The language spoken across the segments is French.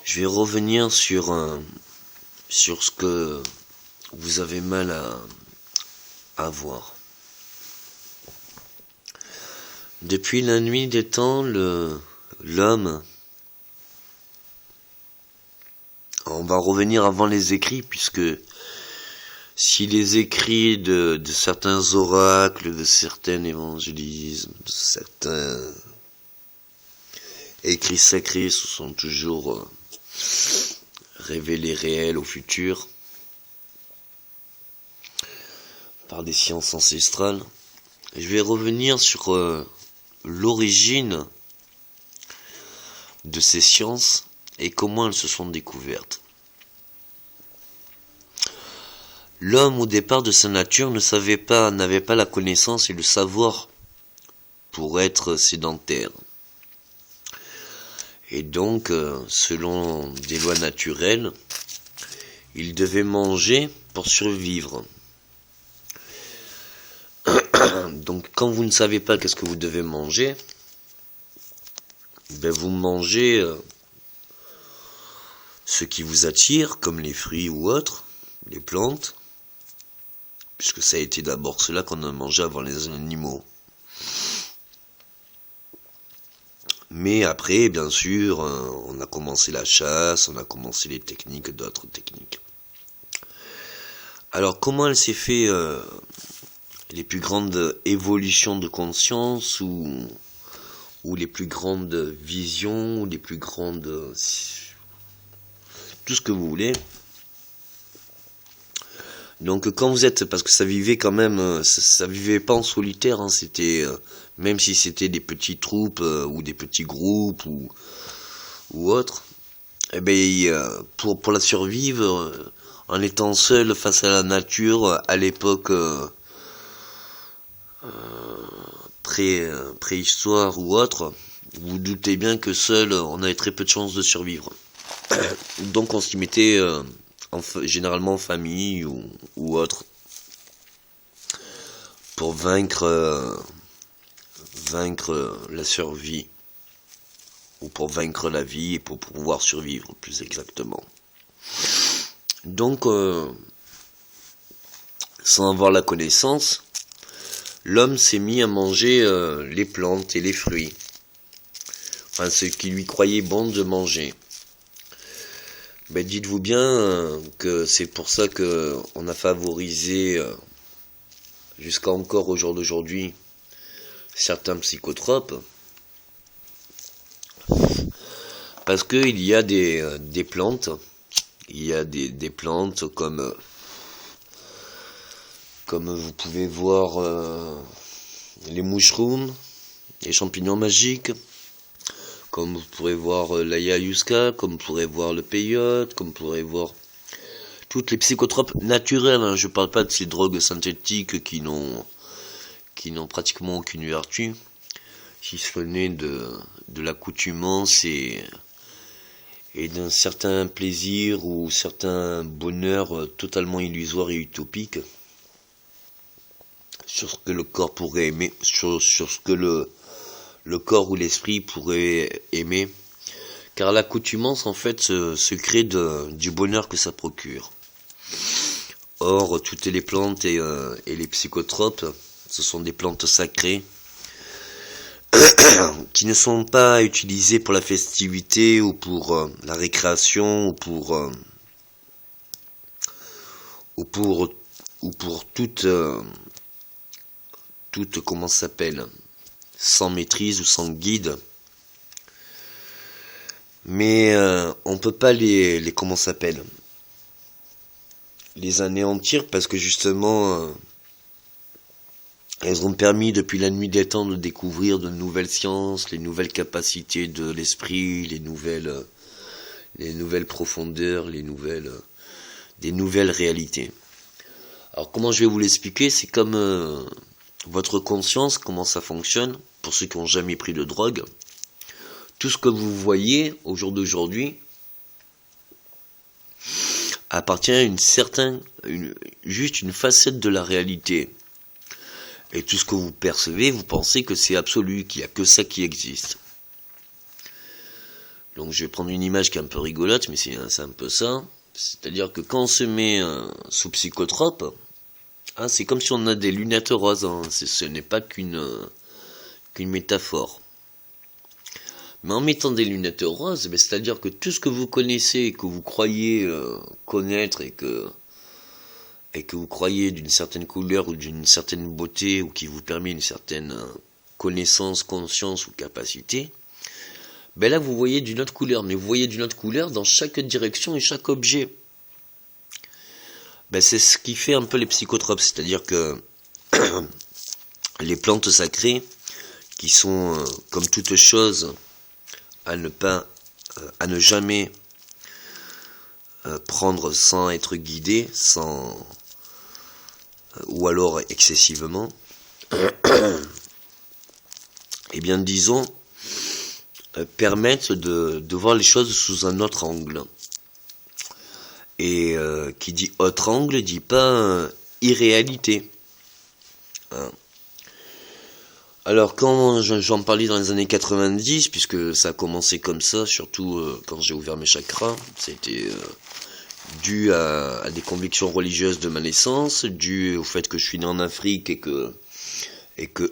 Je vais revenir sur ce que vous avez mal à voir. Depuis la nuit des temps, l'homme, on va revenir avant les écrits, puisque si les écrits de certains oracles, de certains évangélismes, de certains écrits sacrés se sont toujours révélés réels au futur par des sciences ancestrales, je vais revenir sur l'origine de ces sciences et comment elles se sont découvertes. L'homme, au départ de sa nature, n'avait pas la connaissance et le savoir pour être sédentaire. Et donc, selon des lois naturelles, il devait manger pour survivre. Donc, quand vous ne savez pas qu'est-ce que vous devez manger, vous mangez ce qui vous attire, comme les fruits ou autres, les plantes, puisque ça a été d'abord cela qu'on a mangé avant les animaux. Mais après, bien sûr, on a commencé la chasse, on a commencé les techniques, d'autres techniques. Alors, comment elle s'est fait les plus grandes évolutions de conscience ou les plus grandes visions, ou les plus grandes... tout ce que vous voulez. Donc quand vous êtes, parce que ça vivait quand même, ça vivait pas en solitaire, hein, c'était, même si c'était des petites troupes ou des petits groupes ou autres, pour la survivre, en étant seul face à la nature, à l'époque préhistoire ou autre, vous vous doutez bien que seul, on avait très peu de chances de survivre. Donc on s'y mettait généralement en famille ou autre pour vaincre la survie, ou pour vaincre la vie et pour pouvoir survivre plus exactement. Donc sans avoir la connaissance, l'homme s'est mis à manger les plantes et les fruits, enfin ce qu'il lui croyait bon de manger. Dites-vous bien que c'est pour ça que on a favorisé jusqu'à encore au jour d'aujourd'hui certains psychotropes, parce que il y a des plantes, il y a des plantes comme vous pouvez voir les mushrooms, les champignons magiques, comme vous pourrez voir l'ayahuasca, comme vous pourrez voir le peyote, comme vous pourrez voir toutes les psychotropes naturels, hein. Je parle pas de ces drogues synthétiques qui n'ont pratiquement aucune vertu, si ce n'est de l'accoutumance et d'un certain plaisir ou certain bonheur totalement illusoire et utopique sur ce que le corps pourrait aimer, sur ce que le corps ou l'esprit pourrait aimer, car l'accoutumance en fait se crée du bonheur que ça procure. Or, toutes les plantes et les psychotropes, ce sont des plantes sacrées qui ne sont pas utilisées pour la festivité ou pour la récréation ou pour toute comment ça s'appelle, sans maîtrise ou sans guide, mais on peut pas les comment ça s'appelle, les anéantir, parce que justement elles ont permis depuis la nuit des temps de découvrir de nouvelles sciences, les nouvelles capacités de l'esprit, les nouvelles profondeurs, des nouvelles réalités. Alors comment je vais vous l'expliquer? C'est comme votre conscience, comment ça fonctionne, pour ceux qui n'ont jamais pris de drogue. Tout ce que vous voyez au jour d'aujourd'hui appartient à juste une facette de la réalité. Et tout ce que vous percevez, vous pensez que c'est absolu, qu'il n'y a que ça qui existe. Donc je vais prendre une image qui est un peu rigolote, mais c'est un peu ça. C'est-à-dire que quand on se met sous psychotrope, hein, c'est comme si on a des lunettes roses. Hein. Ce n'est pas qu'une métaphore. Mais en mettant des lunettes roses, c'est-à-dire que tout ce que vous connaissez, que vous croyez connaître et que vous croyez d'une certaine couleur ou d'une certaine beauté ou qui vous permet une certaine connaissance, conscience ou capacité, ben là vous voyez d'une autre couleur, mais vous voyez d'une autre couleur dans chaque direction et chaque objet. Ben c'est ce qui fait un peu les psychotropes, c'est-à-dire que les plantes sacrées, qui sont comme toute chose à ne jamais prendre sans être guidé, ou alors excessivement, eh bien disons, permettent de voir les choses sous un autre angle. Et qui dit autre angle, dit pas irréalité. Hein. Alors quand j'en parlais dans les années 90, puisque ça a commencé comme ça, surtout quand j'ai ouvert mes chakras, c'était dû à des convictions religieuses de ma naissance, dû au fait que je suis né en Afrique et que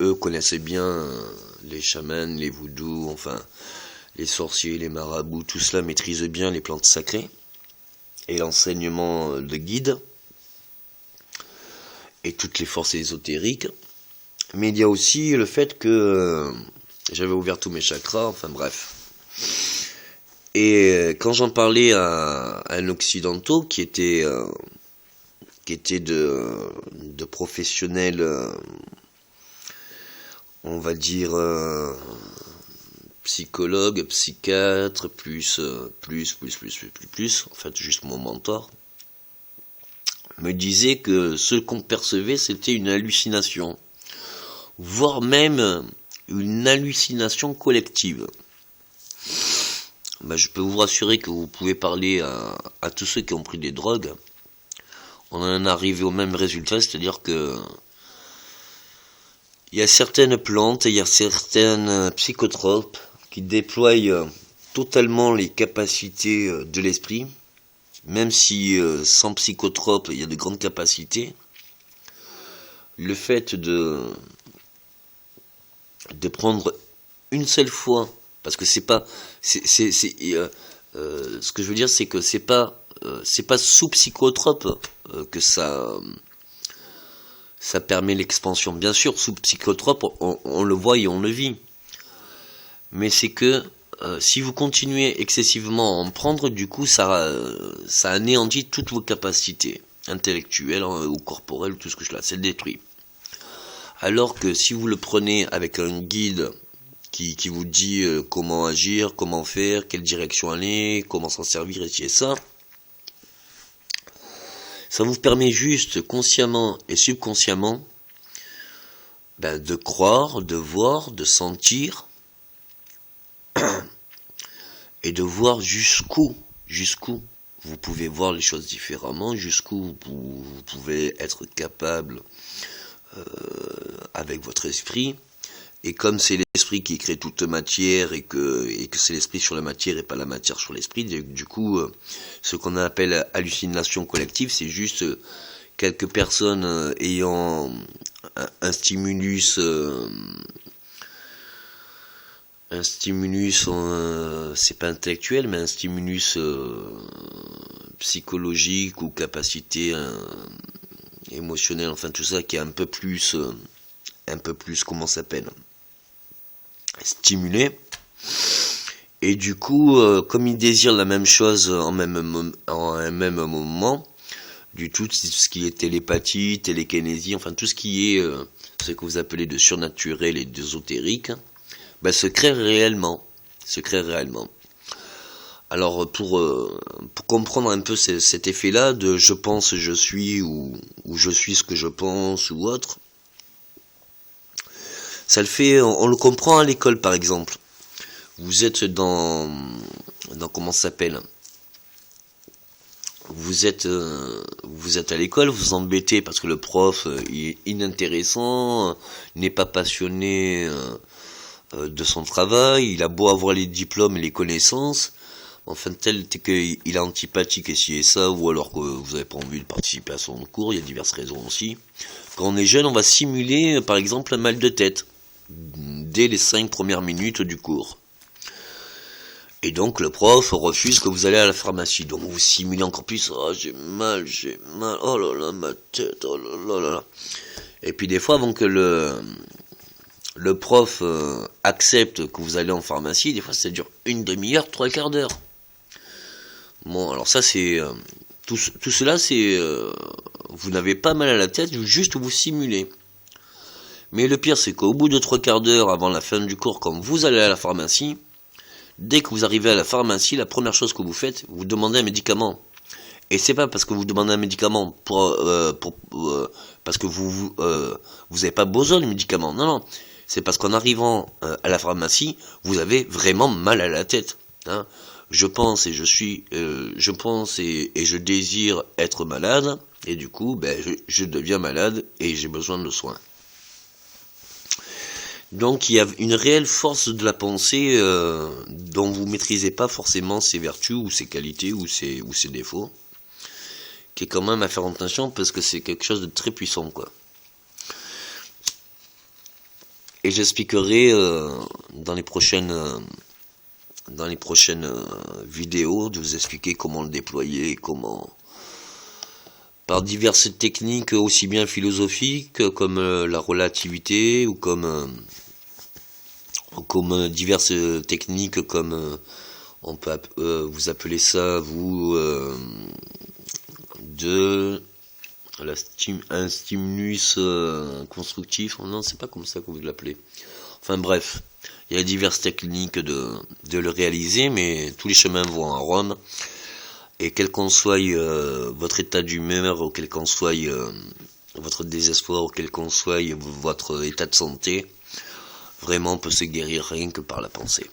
eux connaissaient bien les chamans, les voodoo, enfin les sorciers, les marabouts, tout cela maîtrise bien les plantes sacrées et l'enseignement de guide et toutes les forces ésotériques. Mais il y a aussi le fait que j'avais ouvert tous mes chakras, enfin bref. Et quand j'en parlais à un occidentaux qui était de professionnels, on va dire psychologue, psychiatre, plus, en fait juste mon mentor, me disait que ce qu'on percevait c'était une hallucination, voire même une hallucination collective. Ben, je peux vous rassurer que vous pouvez parler à tous ceux qui ont pris des drogues, on en est arrivé au même résultat, c'est-à-dire que il y a certaines plantes, il y a certaines psychotropes qui déploient totalement les capacités de l'esprit, même si sans psychotrope il y a de grandes capacités. Le fait de prendre une seule fois, parce que ce que je veux dire c'est que c'est pas sous psychotrope que ça permet l'expansion. Bien sûr, sous psychotrope, on le voit et on le vit. Mais c'est que si vous continuez excessivement à en prendre, du coup, ça anéantit toutes vos capacités intellectuelles ou corporelles, tout ce que ça le détruit. Alors que si vous le prenez avec un guide qui vous dit comment agir, comment faire, quelle direction aller, comment s'en servir, et ça, ça vous permet juste consciemment et subconsciemment de croire, de voir, de sentir et de voir jusqu'où vous pouvez voir les choses différemment, jusqu'où vous pouvez être capable avec votre esprit. Et comme c'est l'esprit qui crée toute matière et que c'est l'esprit sur la matière et pas la matière sur l'esprit, du coup, ce qu'on appelle hallucination collective, c'est juste quelques personnes ayant un stimulus, c'est pas intellectuel, mais un stimulus psychologique ou capacité émotionnelle, enfin tout ça qui est un peu plus, comment ça s'appelle, stimulé. Et du coup, comme ils désirent la même chose en un même moment, du tout ce qui est télépathie, télékinésie, enfin tout ce qui est ce que vous appelez de surnaturel et d'ésotérique, se crée réellement. Alors pour comprendre un peu cet effet-là de je pense, je suis, ou je suis ce que je pense, ou autre, ça le fait, on le comprend à l'école par exemple. Vous êtes dans comment ça s'appelle, vous êtes à l'école, vous vous embêtez parce que le prof est inintéressant, n'est pas passionné de son travail, il a beau avoir les diplômes et les connaissances, enfin tel qu'il est antipathique et ci et ça, ou alors que vous n'avez pas envie de participer à son cours, il y a diverses raisons aussi. Quand on est jeune, on va simuler par exemple un mal de tête, dès les 5 premières minutes du cours. Et donc le prof refuse que vous allez à la pharmacie, donc vous simulez encore plus, oh j'ai mal, oh là là, ma tête, oh là là là là. Et puis des fois, avant que le prof accepte que vous allez en pharmacie, des fois ça dure une demi-heure, 3/4 d'heure. Bon, alors ça c'est... tout cela c'est... vous n'avez pas mal à la tête, juste vous simulez. Mais le pire c'est qu'au bout de 3/4 d'heure avant la fin du cours, quand vous allez à la pharmacie, dès que vous arrivez à la pharmacie, la première chose que vous faites, vous demandez un médicament. Et c'est pas parce que vous demandez un médicament parce que vous avez pas besoin du médicament. Non, non. C'est parce qu'en arrivant à la pharmacie, vous avez vraiment mal à la tête. Hein. Je pense et je désire être malade, et du coup, je deviens malade et j'ai besoin de soins. Donc il y a une réelle force de la pensée dont vous maîtrisez pas forcément ses vertus ou ses qualités ou ses défauts, qui est quand même à faire attention parce que c'est quelque chose de très puissant, quoi. Et j'expliquerai dans les prochaines vidéos, de vous expliquer comment le déployer, comment, par diverses techniques aussi bien philosophiques comme la relativité ou comme diverses techniques comme on peut vous appelez ça vous un stimulus constructif, non c'est pas comme ça que vous l'appelez, enfin bref, il y a diverses techniques de le réaliser, mais tous les chemins vont à Rome, et quel qu'en soit votre état d'humeur, ou quel qu'en soit votre désespoir, ou quel qu'en soit votre état de santé, vraiment on peut se guérir rien que par la pensée.